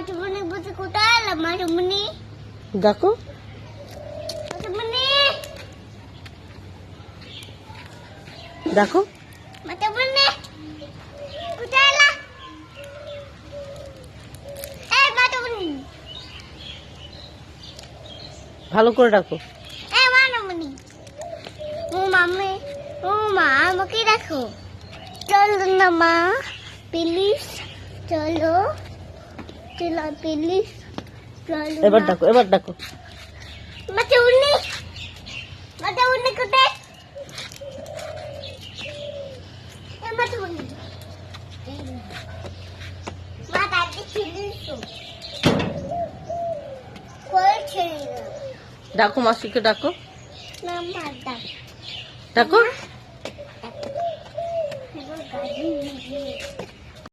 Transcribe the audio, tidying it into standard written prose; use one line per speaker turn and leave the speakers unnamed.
মাটুমনি বুঝি কোথায় এলাম মাটুমনি
ডাকো
মাটুমনি
ডাকো
মাটুমনি কোথায় এলাম এই মাটুমনি
ভালো করে ডাকো
এই মাটুমনি ও মাম্মি ও মা আমাকে দেখো চলো না মা প্লিজ চলো চলো প্লিজ চলো
এবার ডাকো এবার ডাকো
মাটুমনি মাটুমনি কোথায় এই মাটুমনি মা দাদি ছিলিস কই ছিলি
ডাকো মাসিকে ডাকো
না মা দাদি
ডাকো
এবার গাড়ি নিয়ে